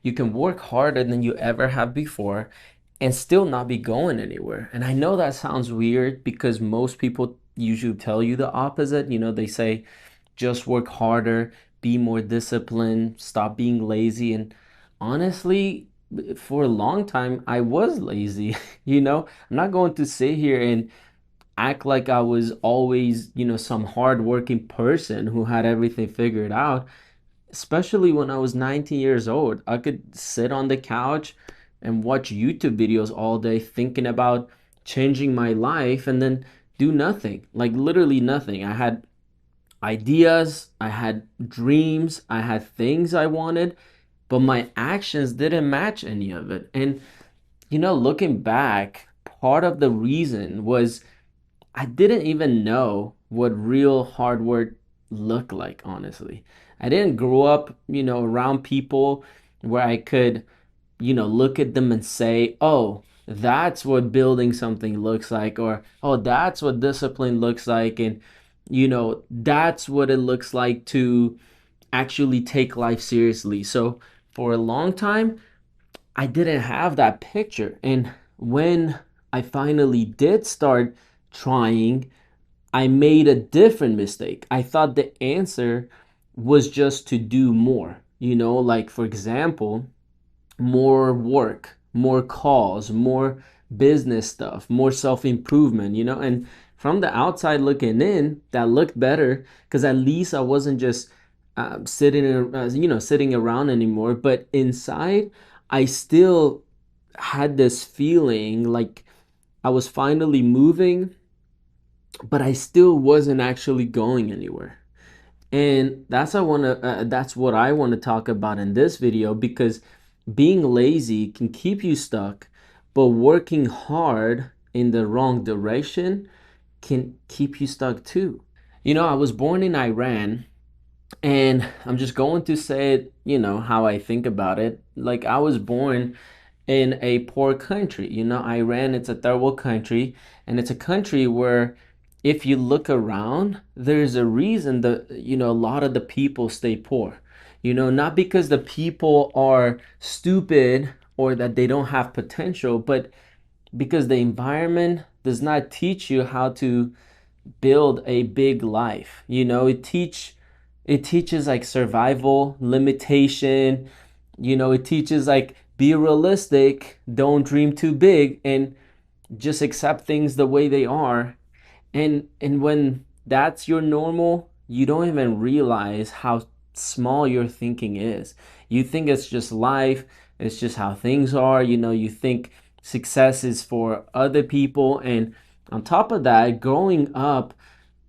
you can work harder than you ever have before and still not be going anywhere. And I know that sounds weird because most people usually tell you the opposite. They say just work harder, be more disciplined, stop being lazy. And honestly, for a long time, I was lazy. I'm not going to sit here and act like I was always, some hardworking person who had everything figured out, especially when I was 19 years old. I could sit on the couch and watch YouTube videos all day thinking about changing my life and then do nothing, like literally nothing. I had ideas, I had dreams, I had things I wanted, but my actions didn't match any of it. And, looking back, part of the reason was I didn't even know what real hard work looked like, honestly. I didn't grow up, around people where I could, look at them and say, oh, that's what building something looks like, or oh, that's what discipline looks like, and that's what it looks like to actually take life seriously. So for a long time, I didn't have that picture. And when I finally did start trying, I made a different mistake. I thought the answer was just to do more, like for example, more work, more calls, more business stuff, more self improvement, and from the outside looking in, that looked better because at least I wasn't just sitting around anymore. But inside, I still had this feeling like I was finally moving, but I still wasn't actually going anywhere. And that's what I want to talk about in this video, because being lazy can keep you stuck, but working hard in the wrong direction can keep you stuck too. I was born in Iran, and I'm just going to say it, how I think about it. Like, I was born in a poor country. Iran, it's a third world country, and it's a country where if you look around, there's a reason that, a lot of the people stay poor. Not because the people are stupid or that they don't have potential, but because the environment does not teach you how to build a big life. It teaches like survival, limitation, it teaches like be realistic, don't dream too big, and just accept things the way they are. And when that's your normal, you don't even realize how small your thinking is. You think it's just life, it's just how things are, you think success is for other people. And on top of that, growing up,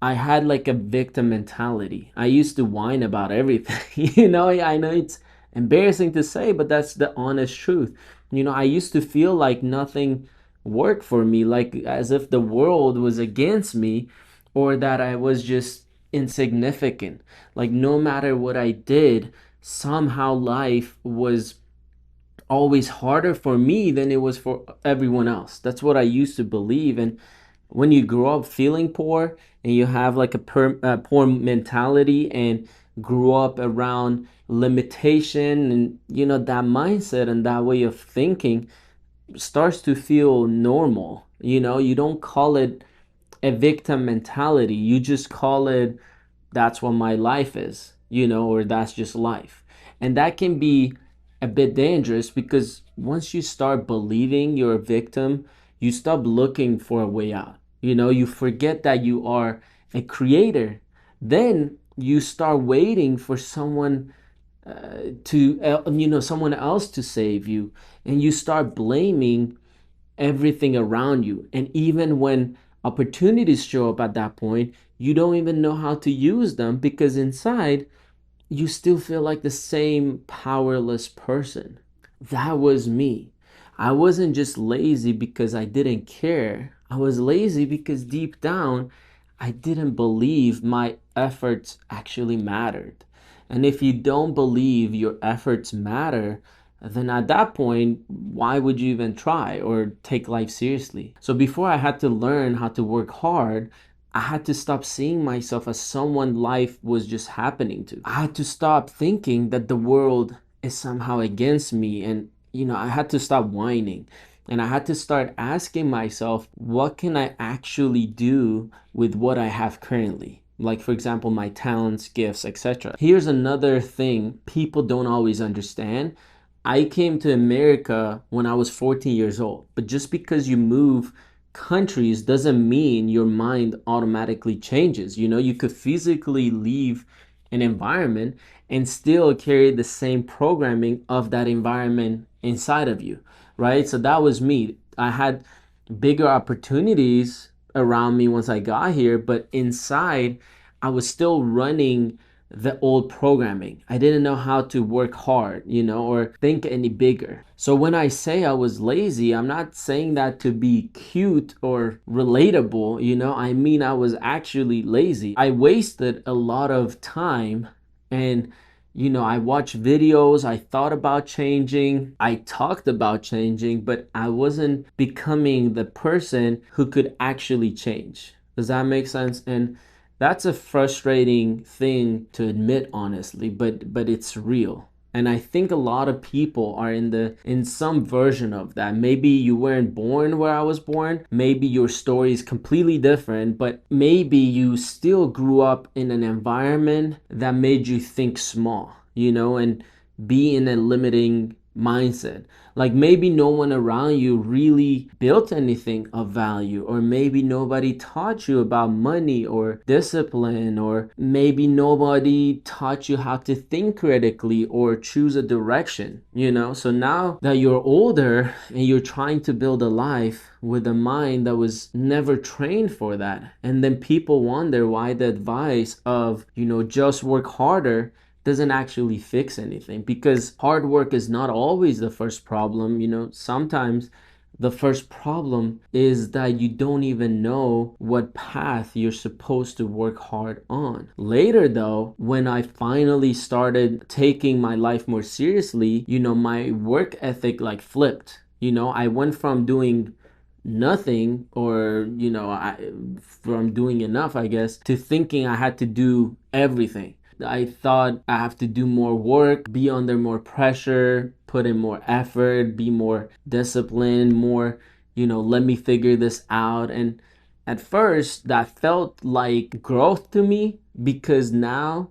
I had like a victim mentality. I used to whine about everything. I know it's embarrassing to say, but that's the honest truth. I used to feel like nothing worked for me, like as if the world was against me or that I was just insignificant. Like no matter what I did, somehow life was always harder for me than it was for everyone else. That's what I used to believe. And when you grow up feeling poor and you have like poor mentality and grew up around limitation, and that mindset and that way of thinking starts to feel normal. You don't call it a victim mentality, you just call it that's what my life is, or that's just life. And that can be a bit dangerous because once you start believing you're a victim, you stop looking for a way out. You forget that you are a creator. Then you start waiting for someone else to save you, and you start blaming everything around you. And even when opportunities show up at that point, you don't even know how to use them because inside you still feel like the same powerless person. That was me. I wasn't just lazy because I didn't care. I was lazy because deep down, I didn't believe my efforts actually mattered. And if you don't believe your efforts matter, then at that point, why would you even try or take life seriously? So before I had to learn how to work hard, I had to stop seeing myself as someone life was just happening to. I had to stop thinking that the world is somehow against me. And, I had to stop whining. And I had to start asking myself, what can I actually do with what I have currently? Like, for example, my talents, gifts, etc. Here's another thing people don't always understand. I came to America when I was 14 years old, but just because you move countries doesn't mean your mind automatically changes. You could physically leave an environment and still carry the same programming of that environment inside of you, right? So that was me. I had bigger opportunities around me once I got here, but inside, I was still running the old programming. I didn't know how to work hard, or think any bigger. So when I say I was lazy, I'm not saying that to be cute or relatable, I mean, I was actually lazy. I wasted a lot of time, and I watched videos, I thought about changing, I talked about changing, but I wasn't becoming the person who could actually change. Does that make sense? And that's a frustrating thing to admit, honestly, but it's real. And I think a lot of people are in some version of that. Maybe you weren't born where I was born. Maybe your story is completely different, but maybe you still grew up in an environment that made you think small, and be in a limiting mindset. Like maybe no one around you really built anything of value, or maybe nobody taught you about money or discipline, or maybe nobody taught you how to think critically or choose a direction. So now that you're older and you're trying to build a life with a mind that was never trained for that, and then people wonder why the advice of, just work harder doesn't actually fix anything, because hard work is not always the first problem. Sometimes the first problem is that you don't even know what path you're supposed to work hard on. Later, though, when I finally started taking my life more seriously, my work ethic like flipped. I went from doing nothing, or from doing enough, I guess, to thinking I had to do everything. I thought I have to do more work, be under more pressure, put in more effort, be more disciplined, more, let me figure this out. And at first, that felt like growth to me, because now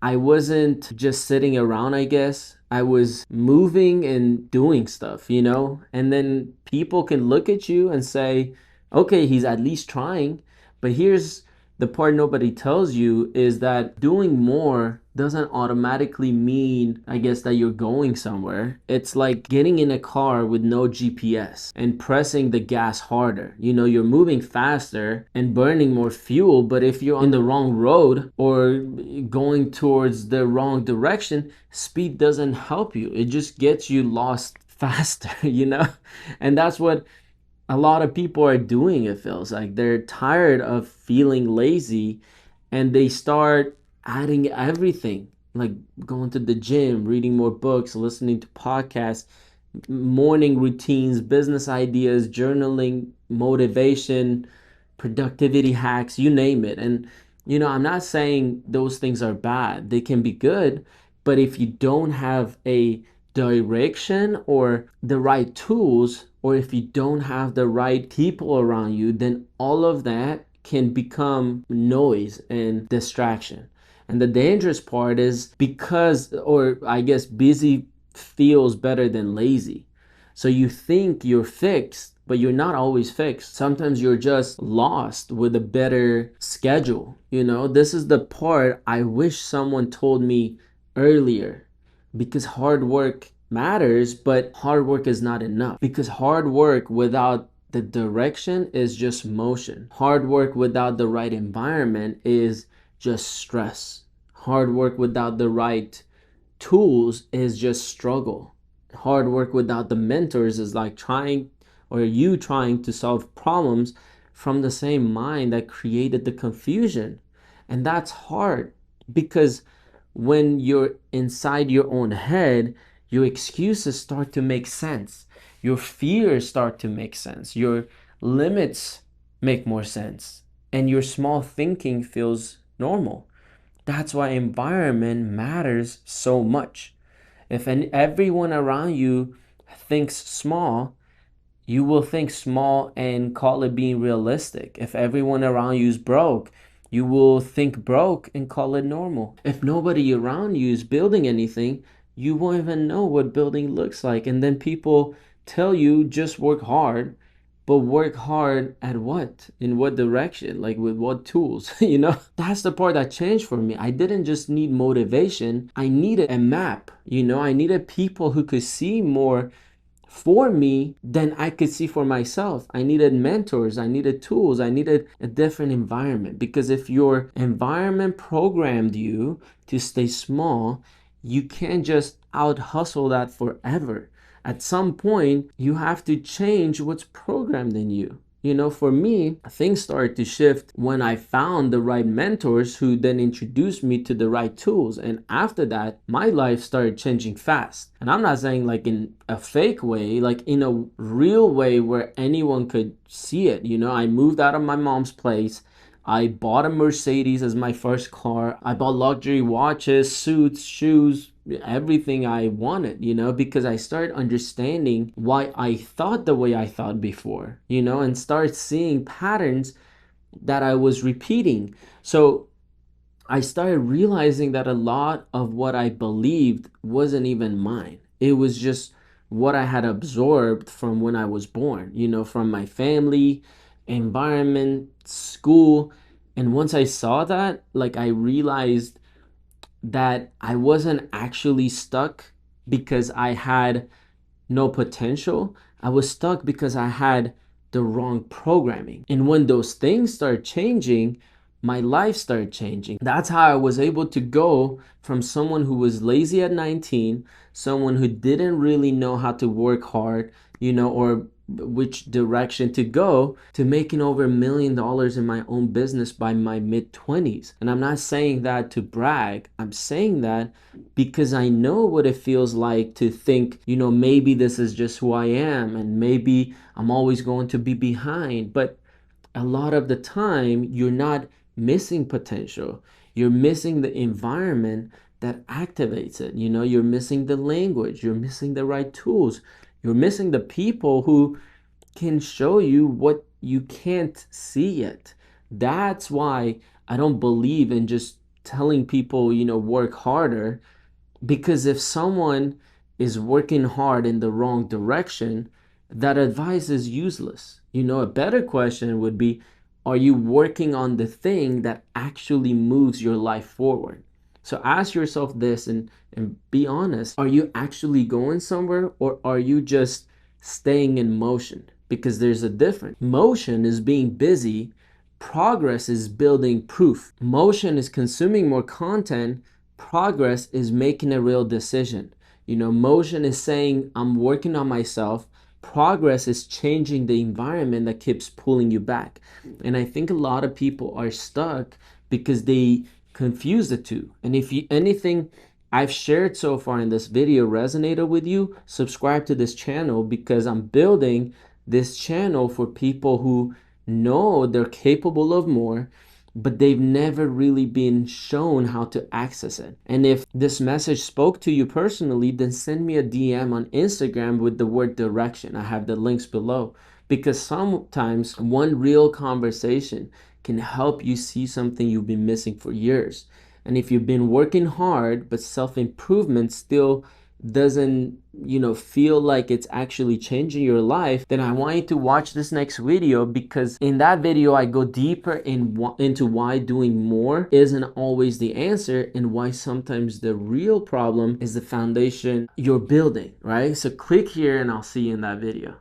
I wasn't just sitting around, I guess. I was moving and doing stuff. And then people can look at you and say, okay, he's at least trying. But here's the part nobody tells you, is that doing more doesn't automatically mean, I guess, that you're going somewhere. It's like getting in a car with no GPS and pressing the gas harder. You're moving faster and burning more fuel, but if you're on the wrong road or going towards the wrong direction, speed doesn't help you. It just gets you lost faster. And that's what a lot of people are doing. It feels like they're tired of feeling lazy, and they start adding everything, like going to the gym, reading more books, listening to podcasts, morning routines, business ideas, journaling, motivation, productivity hacks, you name it. And I'm not saying those things are bad, they can be good, but if you don't have a direction or the right tools, or if you don't have the right people around you, then all of that can become noise and distraction. And the dangerous part is, because, or I guess, busy feels better than lazy. So you think you're fixed, but you're not always fixed. Sometimes you're just lost with a better schedule. This is the part I wish someone told me earlier, because hard work matters, but hard work is not enough. Because hard work without the direction is just motion. Hard work without the right environment is just stress. Hard work without the right tools is just struggle. Hard work without the mentors is like trying to solve problems from the same mind that created the confusion. And that's hard, because when you're inside your own head, your excuses start to make sense. Your fears start to make sense. Your limits make more sense. And your small thinking feels normal. That's why environment matters so much. If everyone around you thinks small, you will think small and call it being realistic. If everyone around you is broke, you will think broke and call it normal. If nobody around you is building anything, you won't even know what building looks like. And then people tell you just work hard, but work hard at what? In what direction? Like with what tools? That's the part that changed for me. I didn't just need motivation, I needed a map. I needed people who could see more for me than I could see for myself. I needed mentors, I needed tools, I needed a different environment. Because if your environment programmed you to stay small, you can't just out hustle that forever. At some point, you have to change what's programmed in you. For me, things started to shift when I found the right mentors who then introduced me to the right tools. And after that, my life started changing fast. And I'm not saying like in a fake way, like in a real way where anyone could see it. I moved out of my mom's place. I bought a Mercedes as my first car. I bought luxury watches, suits, shoes, everything I wanted, because I started understanding why I thought the way I thought before, and started seeing patterns that I was repeating. So I started realizing that a lot of what I believed wasn't even mine. It was just what I had absorbed from when I was born, from my family, environment, school. And once I saw that, like I realized that I wasn't actually stuck because I had no potential. I was stuck because I had the wrong programming. And when those things start changing, my life started changing. That's how I was able to go from someone who was lazy at 19, someone who didn't really know how to work hard, or which direction to go, to making over $1 million in my own business by my mid 20s. And I'm not saying that to brag. I'm saying that because I know what it feels like to think, maybe this is just who I am and maybe I'm always going to be behind. But a lot of the time, you're not missing potential. You're missing the environment that activates it. You're missing the language. You're missing the right tools. You're missing the people who can show you what you can't see yet. That's why I don't believe in just telling people, work harder, because if someone is working hard in the wrong direction, that advice is useless. A better question would be, are you working on the thing that actually moves your life forward? So ask yourself this and be honest. Are you actually going somewhere, or are you just staying in motion? Because there's a difference. Motion is being busy. Progress is building proof. Motion is consuming more content. Progress is making a real decision. Motion is saying, I'm working on myself. Progress is changing the environment that keeps pulling you back. And I think a lot of people are stuck because they confuse the two. And if anything I've shared so far in this video resonated with you, subscribe to this channel, because I'm building this channel for people who know they're capable of more, but they've never really been shown how to access it. And if this message spoke to you personally, then send me a DM on Instagram with the word direction. I have the links below, because sometimes one real conversation can help you see something you've been missing for years. And if you've been working hard, but self-improvement still doesn't feel like it's actually changing your life, then I want you to watch this next video, because in that video I go deeper into why doing more isn't always the answer, and why sometimes the real problem is the foundation you're building, right? So click here and I'll see you in that video.